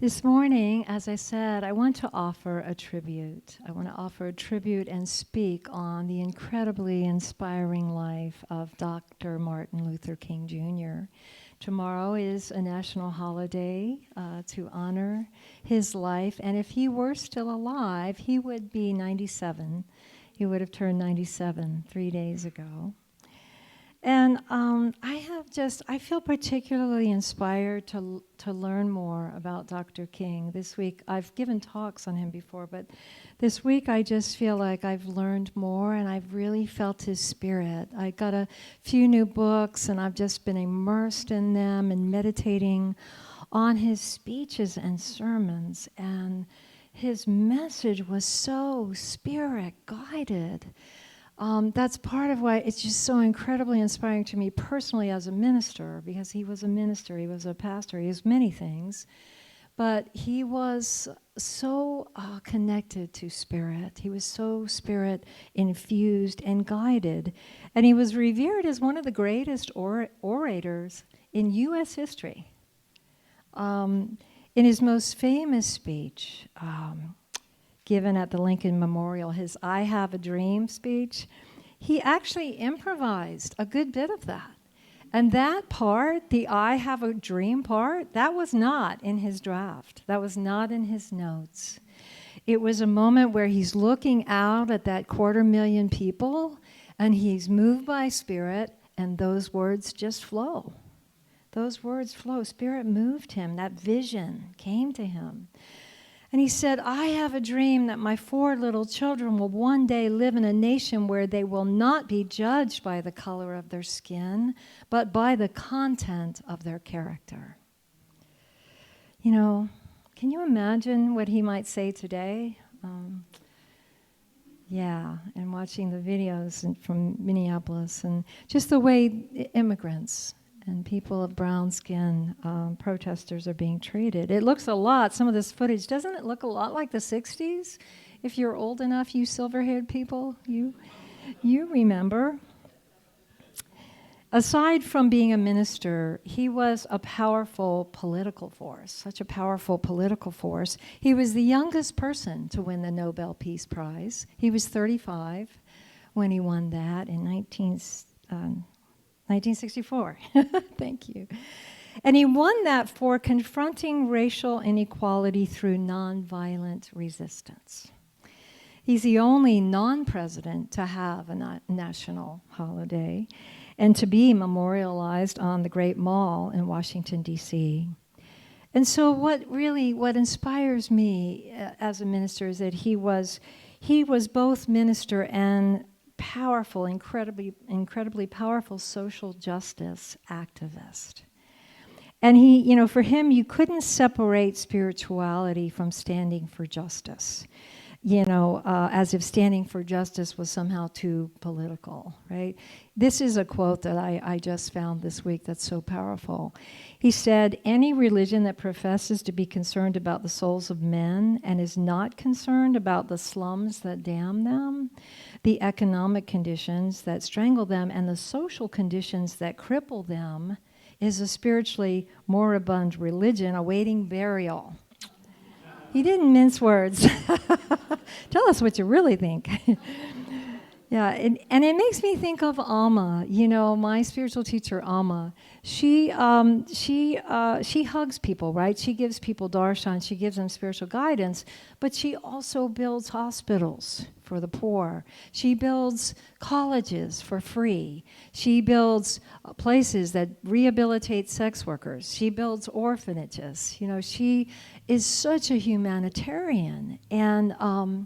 This morning, as I said, I want to offer a tribute. I want to offer a tribute and speak on the incredibly inspiring life of Dr. Martin Luther King Jr. Tomorrow is a national holiday to honor his life, and if he were still alive, he would be 97. He would have turned 97 3 days ago. And I feel particularly inspired to learn more about Dr. King. This week, I've given talks on him before, but this week I just feel like I've learned more and I've really felt his spirit. I got a few new books and I've just been immersed in them and meditating on his speeches and sermons. And his message was so spirit-guided. That's part of why it's just so incredibly inspiring to me personally as a minister, because he was a minister, he was a pastor, he was many things, but he was so connected to spirit. He was so spirit-infused and guided, and he was revered as one of the greatest orators in U.S. history. In his most famous speech, given at the Lincoln Memorial, his I Have a Dream speech, he actually improvised a good bit of that. And that part, the I Have a Dream part, that was not in his draft. That was not in his notes. It was a moment where he's looking out at that 250,000 people, and he's moved by spirit, and those words just flow. Those words flow. Spirit moved him. That vision came to him. And he said, I have a dream that my 4 little children will one day live in a nation where they will not be judged by the color of their skin, but by the content of their character. You know, can you imagine what he might say today? And watching the videos from Minneapolis and just the way immigrants and people of brown skin, protesters are being treated. It looks a lot, some of this footage, doesn't it look a lot like the 60s? If you're old enough, you silver-haired people, you remember. Aside from being a minister, he was a powerful political force, such a powerful political force. He was the youngest person to win the Nobel Peace Prize. He was 35 when he won that in 1964. Thank you. And he won that for confronting racial inequality through nonviolent resistance. He's the only non-president to have a national holiday and to be memorialized on the Great Mall in Washington, D.C. And so what inspires me as a minister is that he was both minister and powerful, incredibly powerful social justice activist. And he, for him, you couldn't separate spirituality from standing for justice, as if standing for justice was somehow too political, right? This is a quote that I just found this week that's so powerful. He said, any religion that professes to be concerned about the souls of men and is not concerned about the slums that damn them, the economic conditions that strangle them, and the social conditions that cripple them, is a spiritually moribund religion awaiting burial. He didn't mince words. Tell us what you really think. Yeah, and it makes me think of Alma. My spiritual teacher, Alma. She hugs people, right? She gives people darshan. She gives them spiritual guidance, but she also builds hospitals for the poor. She builds colleges for free. She builds places that rehabilitate sex workers. She builds orphanages. She is such a humanitarian. And I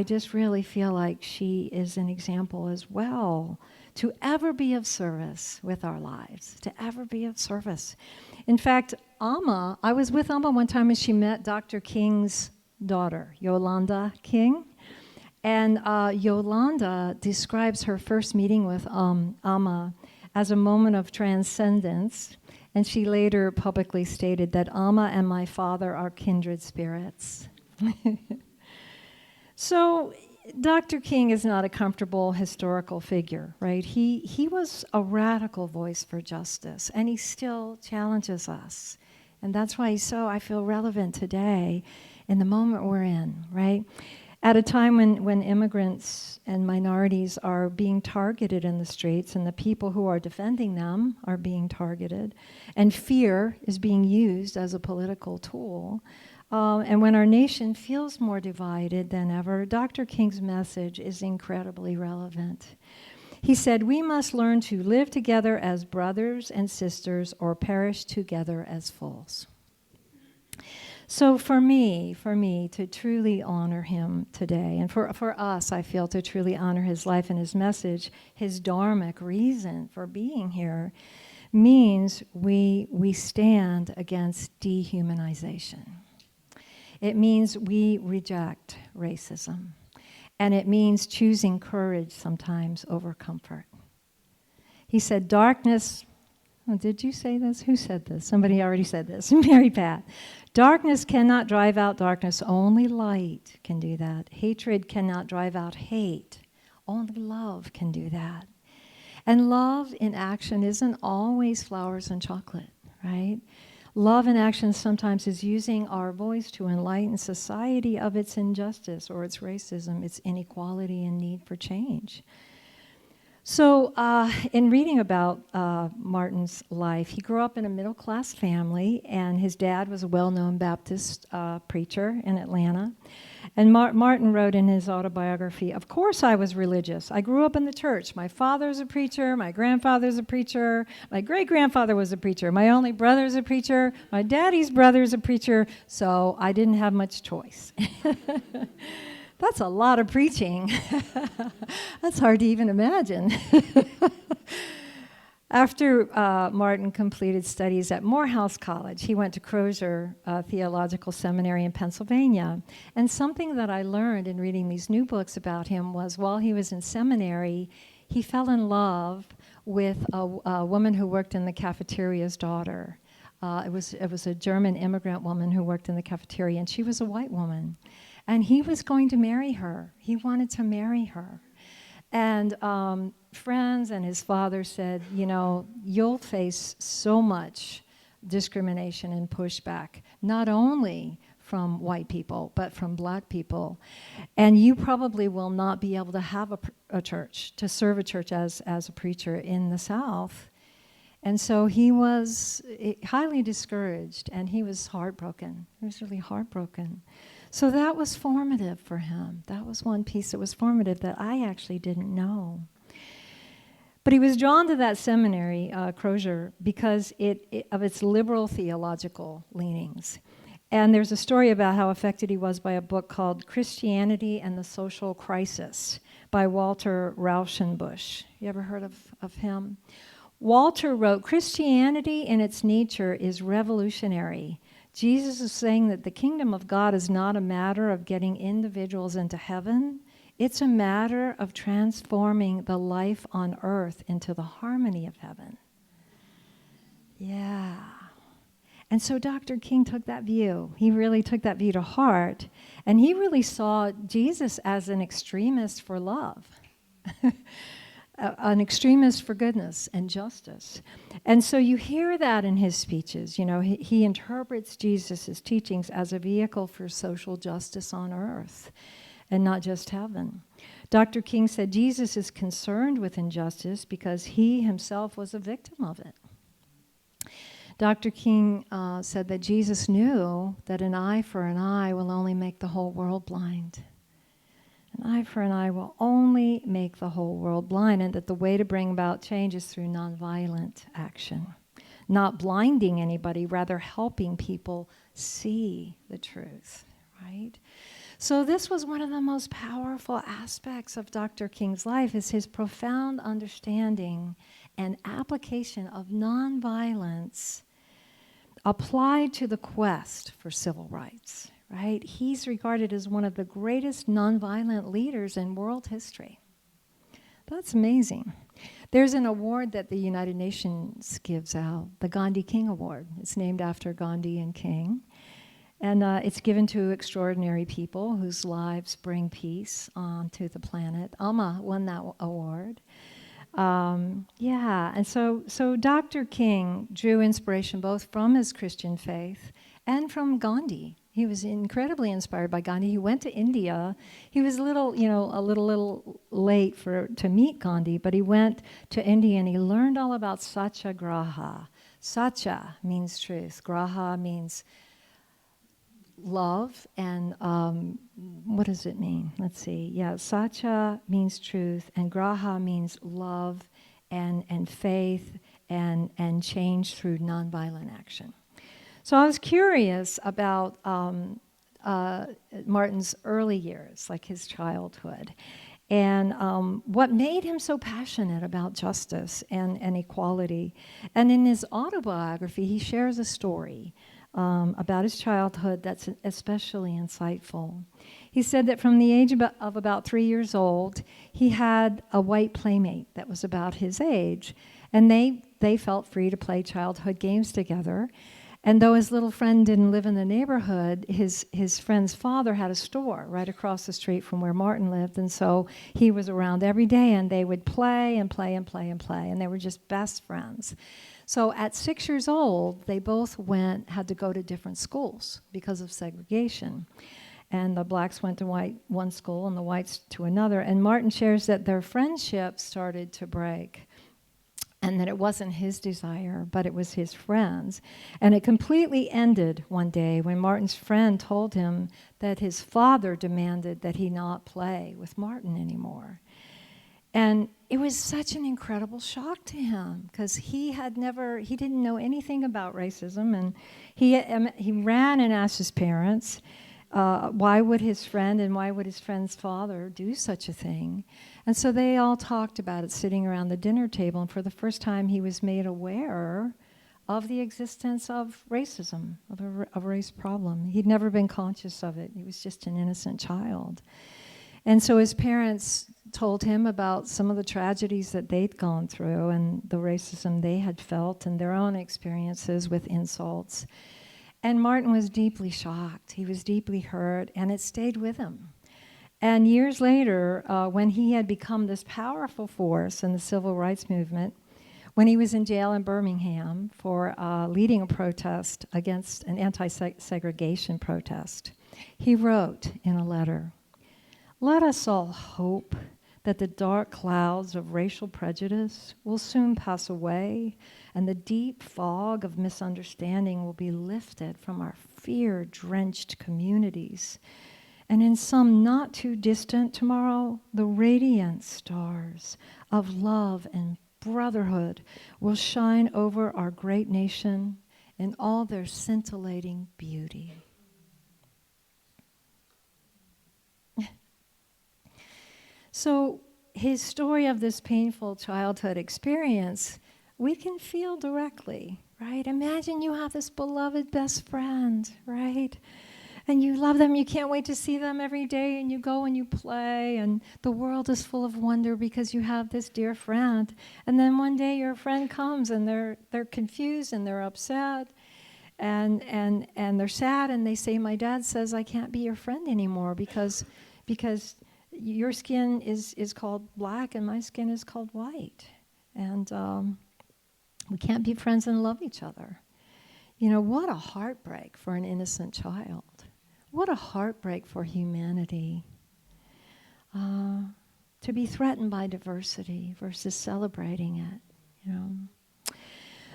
just really feel like she is an example as well to ever be of service with our lives, to ever be of service. In fact, I was with Alma one time and she met Dr. King's daughter, Yolanda King. And Yolanda describes her first meeting with Alma as a moment of transcendence. And she later publicly stated that Alma and my father are kindred spirits. So Dr. King is not a comfortable historical figure, right? He was a radical voice for justice, and he still challenges us And that's why he's so, I feel, relevant today in the moment we're in, right? At a time when immigrants and minorities are being targeted in the streets and the people who are defending them are being targeted, and fear is being used as a political tool, and when our nation feels more divided than ever, Dr. King's message is incredibly relevant. He said, "We must learn to live together as brothers and sisters or perish together as fools." So for me, to truly honor him today, and for us, I feel, to truly honor his life and his message, his dharmic reason for being here, means we stand against dehumanization. It means we reject racism. And it means choosing courage sometimes over comfort. He said, darkness, oh, did you say this? Who said this? Somebody already said this. Mary Pat. Darkness cannot drive out darkness. Only light can do that. Hatred cannot drive out hate. Only love can do that. And love in action isn't always flowers and chocolate, right? Love in action sometimes is using our voice to enlighten society of its injustice or its racism, its inequality and need for change. So in reading about Martin's life, he grew up in a middle-class family, and his dad was a well-known Baptist preacher in Atlanta. And Martin wrote in his autobiography, "Of course I was religious. I grew up in the church. My father's a preacher, my grandfather's a preacher, my great-grandfather was a preacher, my only brother's a preacher, my daddy's brother's a preacher, so I didn't have much choice." That's a lot of preaching. That's hard to even imagine. After Martin completed studies at Morehouse College, he went to Crozier Theological Seminary in Pennsylvania. And something that I learned in reading these new books about him was while he was in seminary, he fell in love with a woman who worked in the cafeteria's daughter. It was a German immigrant woman who worked in the cafeteria, and she was a white woman. And he was going to marry her. He wanted to marry her. And friends and his father said, you know, you'll face so much discrimination and pushback, not only from white people, but from black people. And you probably will not be able to have a church, to serve a church as a preacher in the South. And so he was highly discouraged, and he was heartbroken. He was really heartbroken. So that was formative for him. That was one piece that was formative that I actually didn't know. But he was drawn to that seminary, Crozier, because of its liberal theological leanings. And there's a story about how affected he was by a book called Christianity and the Social Crisis by Walter Rauschenbusch. You ever heard of him? Walter wrote, "Christianity in its nature is revolutionary. Jesus is saying that the kingdom of God is not a matter of getting individuals into heaven. It's a matter of transforming the life on earth into the harmony of heaven." Yeah. And so Dr. King took that view. He really took that view to heart. And he really saw Jesus as an extremist for love. An extremist for goodness and justice. And so you hear that in his speeches. You know, he interprets Jesus' teachings as a vehicle for social justice on earth and not just heaven. Dr. King said Jesus is concerned with injustice because he himself was a victim of it. Dr. King said that Jesus knew that an eye for an eye will only make the whole world blind. An eye for an eye will only make the whole world blind, and that the way to bring about change is through nonviolent action. Not blinding anybody, rather helping people see the truth, right? So this was one of the most powerful aspects of Dr. King's life, is his profound understanding and application of nonviolence applied to the quest for civil rights. Right? He's regarded as one of the greatest nonviolent leaders in world history. That's amazing. There's an award that the United Nations gives out, the Gandhi King Award. It's named after Gandhi and King. And it's given to extraordinary people whose lives bring peace onto the planet. Amma won that award. Yeah, and so Dr. King drew inspiration both from his Christian faith and from Gandhi. He was incredibly inspired by Gandhi. He went to India. He was a little late to meet Gandhi, but he went to India and he learned all about satyagraha. Satya means truth. Graha means love, and what does it mean? Let's see. Yeah, satya means truth, and graha means love and faith and change through nonviolent action. So I was curious about Martin's early years, like his childhood, and what made him so passionate about justice and equality. And in his autobiography, he shares a story about his childhood that's especially insightful. He said that from the age of about 3 years old, he had a white playmate that was about his age, and they felt free to play childhood games together. And though his little friend didn't live in the neighborhood, his friend's father had a store right across the street from where Martin lived, and so he was around every day, and they would play and play and play and play, and they were just best friends. So at 6 years old, they both had to go to different schools because of segregation. And the blacks went to one school and the whites to another. And Martin shares that their friendship started to break, and that it wasn't his desire, but it was his friend's. And it completely ended one day when Martin's friend told him that his father demanded that he not play with Martin anymore. And it was such an incredible shock to him because he didn't know anything about racism, and he ran and asked his parents, why would his friend's father do such a thing? And so they all talked about it sitting around the dinner table, and for the first time he was made aware of the existence of racism, of a race problem. He'd never been conscious of it. He was just an innocent child. And so his parents told him about some of the tragedies that they'd gone through and the racism they had felt and their own experiences with insults. And Martin was deeply shocked. He was deeply hurt, and it stayed with him. And years later, when he had become this powerful force in the civil rights movement, when he was in jail in Birmingham for leading a protest against an anti-segregation protest, he wrote in a letter, "Let us all hope that the dark clouds of racial prejudice will soon pass away, and the deep fog of misunderstanding will be lifted from our fear-drenched communities. And in some not too distant tomorrow, the radiant stars of love and brotherhood will shine over our great nation in all their scintillating beauty." So his story of this painful childhood experience, we can feel directly, right? Imagine you have this beloved best friend, right? And you love them, you can't wait to see them every day, and you go and you play, and the world is full of wonder because you have this dear friend. And then one day your friend comes and they're confused and they're upset and they're sad, and they say, "My dad says I can't be your friend anymore because your skin is called black and my skin is called white. And we can't be friends and love each other." You know, what a heartbreak for an innocent child. What a heartbreak for humanity. To be threatened by diversity versus celebrating it, you know.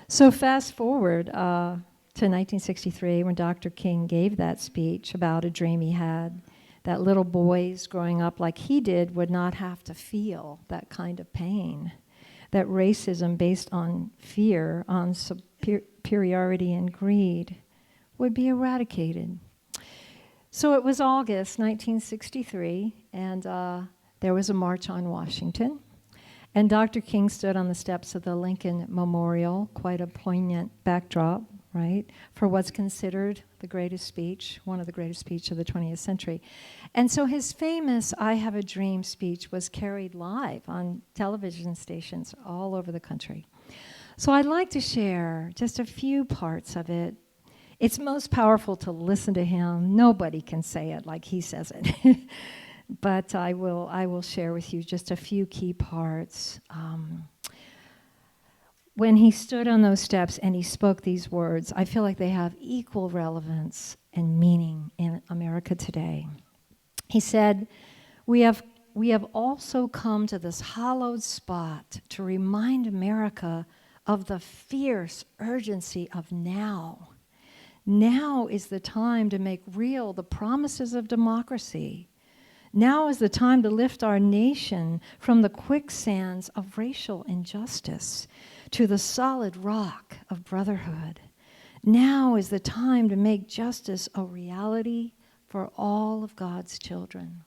So fast forward to 1963 when Dr. King gave that speech about a dream he had, that little boys growing up like he did would not have to feel that kind of pain, that racism based on fear, on superiority and greed would be eradicated. So it was August 1963, and there was a march on Washington, and Dr. King stood on the steps of the Lincoln Memorial, quite a poignant backdrop, right, for what's considered the greatest speech, one of the greatest speeches of the 20th century. And so his famous "I Have a Dream" speech was carried live on television stations all over the country. So I'd like to share just a few parts of it. It's most powerful to listen to him. Nobody can say it like he says it. but I will share with you just a few key parts. When he stood on those steps and he spoke these words, I feel like they have equal relevance and meaning in America today. He said, we have also come to this hallowed spot to remind America of the fierce urgency of now. Now is the time to make real the promises of democracy. Now is the time to lift our nation from the quicksands of racial injustice to the solid rock of brotherhood. Now is the time to make justice a reality for all of God's children.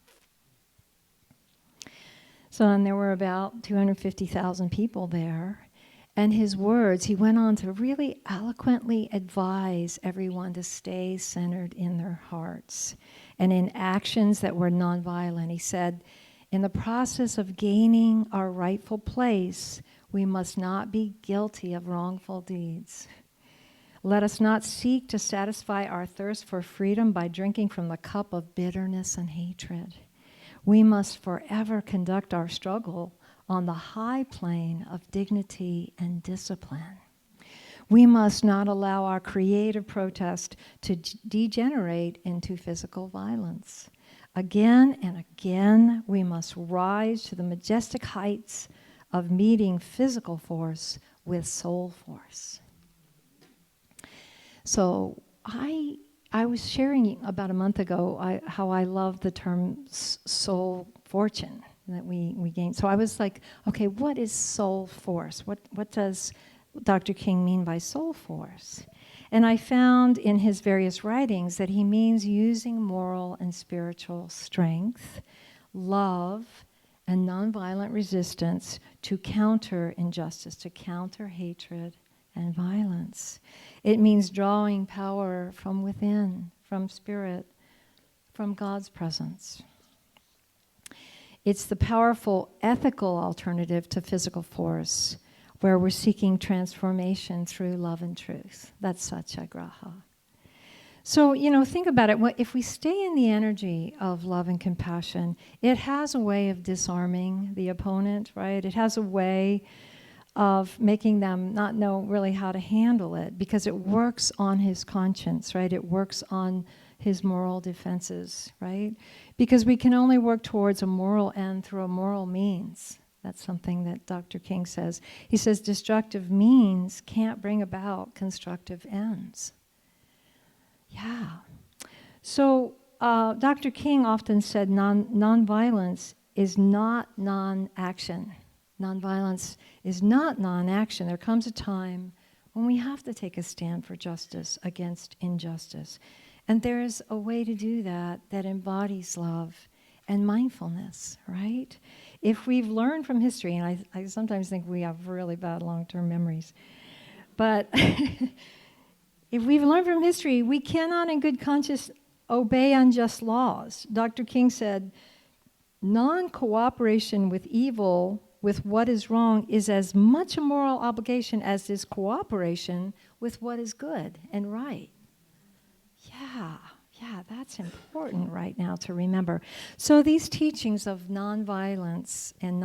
So, and there were about 250,000 people there. And his words, he went on to really eloquently advise everyone to stay centered in their hearts and in actions that were nonviolent. He said, in the process of gaining our rightful place, we must not be guilty of wrongful deeds. Let us not seek to satisfy our thirst for freedom by drinking from the cup of bitterness and hatred. We must forever conduct our struggle on the high plane of dignity and discipline. We must not allow our creative protest to degenerate into physical violence. Again and again, we must rise to the majestic heights of meeting physical force with soul force. So I was sharing about a month ago how I love the term soul fortune that we gain. So I was like, okay, what is soul force? What does Dr. King mean by soul force? And I found in his various writings that he means using moral and spiritual strength, love, and nonviolent resistance to counter injustice, to counter hatred and violence. It means drawing power from within, from spirit, from God's presence. It's the powerful ethical alternative to physical force, where we're seeking transformation through love and truth. That's satyagraha. So, think about it. If we stay in the energy of love and compassion, it has a way of disarming the opponent, right? It has a way of making them not know really how to handle it, because it works on his conscience, right? It works on his moral defenses, right? Because we can only work towards a moral end through a moral means. That's something that Dr. King says. He says destructive means can't bring about constructive ends. Yeah. So Dr. King often said nonviolence is not non-action. Nonviolence is not non-action. There comes a time when we have to take a stand for justice against injustice. And there's a way to do that that embodies love and mindfulness, right? If we've learned from history, and I sometimes think we have really bad long-term memories, but if we've learned from history, we cannot in good conscience obey unjust laws. Dr. King said, non-cooperation with evil, with what is wrong, is as much a moral obligation as is cooperation with what is good and right. Yeah, that's important right now to remember. So these teachings of nonviolence and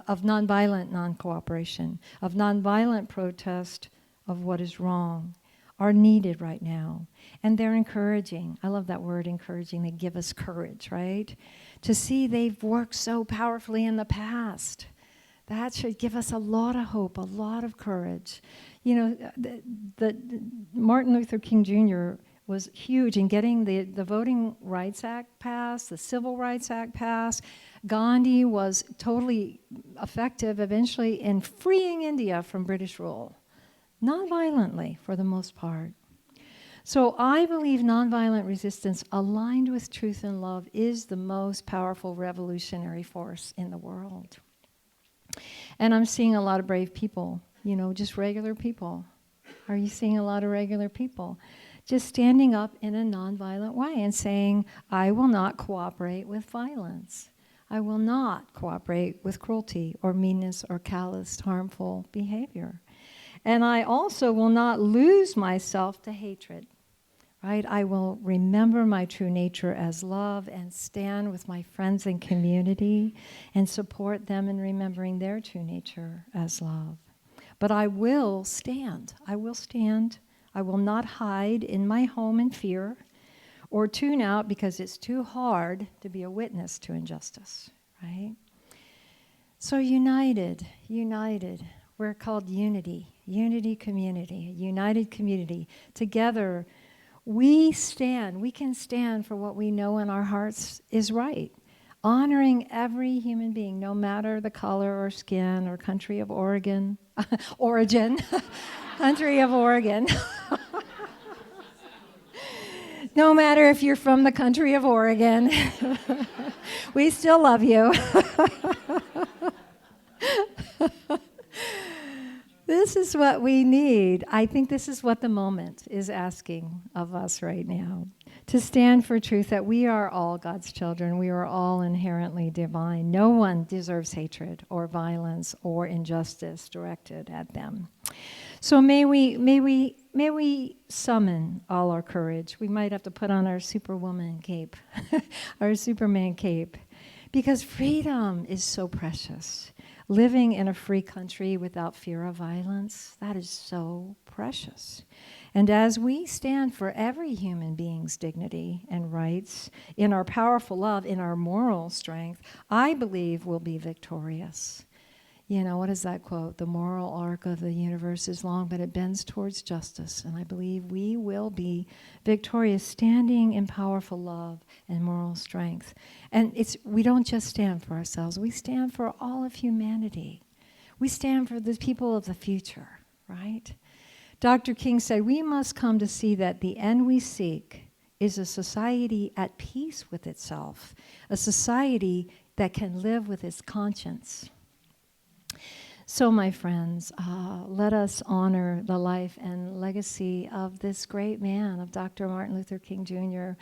of nonviolent non-cooperation, of nonviolent protest of what is wrong, are needed right now. And they're encouraging. I love that word, encouraging. They give us courage, right? To see they've worked so powerfully in the past. That should give us a lot of hope, a lot of courage. The Martin Luther King Jr. was huge in getting the Voting Rights Act passed, the Civil Rights Act passed. Gandhi was totally effective eventually in freeing India from British rule. Nonviolently, for the most part. So I believe nonviolent resistance aligned with truth and love is the most powerful revolutionary force in the world. And I'm seeing a lot of brave people, just regular people. Are you seeing a lot of regular people? Just standing up in a nonviolent way and saying, I will not cooperate with violence. I will not cooperate with cruelty or meanness or calloused, harmful behavior. And I also will not lose myself to hatred, right? I will remember my true nature as love and stand with my friends and community and support them in remembering their true nature as love. But I will stand. I will stand. I will not hide in my home in fear or tune out because it's too hard to be a witness to injustice, right? So united. We're called unity community, a united community. Together, we can stand for what we know in our hearts is right. Honoring every human being, no matter the color or skin or country of origin, country of Oregon. No matter if you're from the country of Oregon, we still love you. This is what we need. I think this is what the moment is asking of us right now. To stand for truth, that we are all God's children. We are all inherently divine. No one deserves hatred or violence or injustice directed at them. So may we summon all our courage. We might have to put on our Superwoman cape, our Superman cape, because freedom is so precious. Living in a free country without fear of violence, that is so precious. And as we stand for every human being's dignity and rights, in our powerful love, in our moral strength, I believe we'll be victorious. You know, what is that quote? The moral arc of the universe is long, but it bends towards justice. And I believe we will be victorious, standing in powerful love and moral strength. And we don't just stand for ourselves. We stand for all of humanity. We stand for the people of the future, right? Dr. King said, we must come to see that the end we seek is a society at peace with itself, a society that can live with its conscience. So, my friends, let us honor the life and legacy of this great man, of Dr. Martin Luther King Jr.,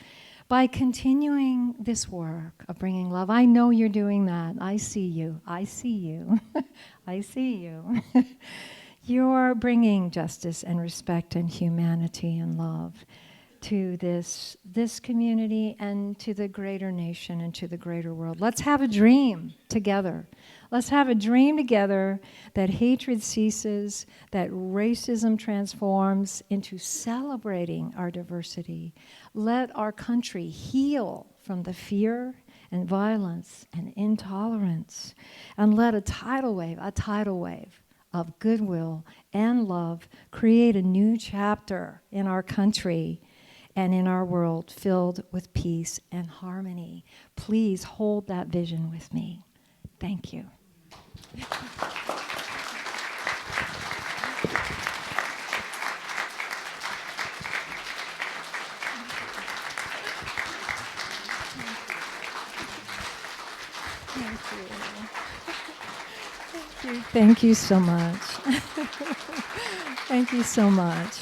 by continuing this work of bringing love. I know you're doing that. I see you. I see you. I see you. You're bringing justice and respect and humanity and love to this community and to the greater nation and to the greater world. Let's have a dream together. Let's have a dream together that hatred ceases, that racism transforms into celebrating our diversity. Let our country heal from the fear and violence and intolerance. And let a tidal wave of goodwill and love create a new chapter in our country and in our world filled with peace and harmony. Please hold that vision with me. Thank you. Thank you so much. Thank you so much.